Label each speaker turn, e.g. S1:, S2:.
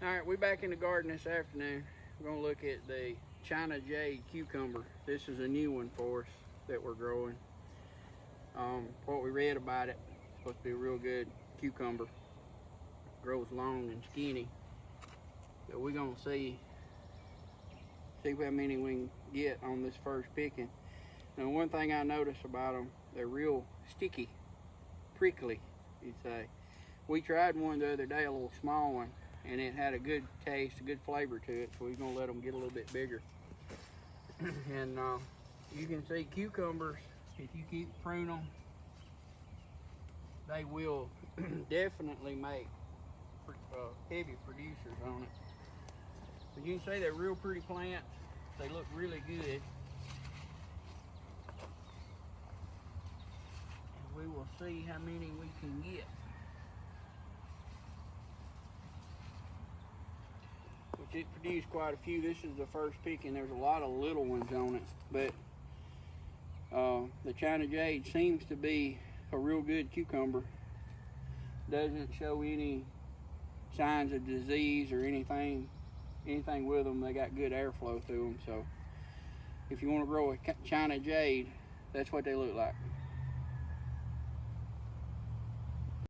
S1: All right, we're back in the garden this afternoon. We're gonna look at the China Jade cucumber. This is a new one for us that we're growing. What we read about it, it's supposed to be a real good cucumber. Grows long and skinny. So we're gonna see how many we can get on this first picking. Now, one thing I notice about them, they're real sticky, prickly, you'd say. We tried one the other day, a little small one, and it had a good taste, a good flavor to it, so we're gonna let them get a little bit bigger. And you can see cucumbers, if you keep pruning them, they will definitely make heavy producers on it. But you can see they're real pretty plants. They look really good. And we will see how many we can get. Which it produced quite a few. This is the first picking. There's a lot of little ones on it, but the China Jade seems to be a real good cucumber. Doesn't show any signs of disease or anything with them. They got good airflow through them. So if you want to grow a China Jade, that's what they look like.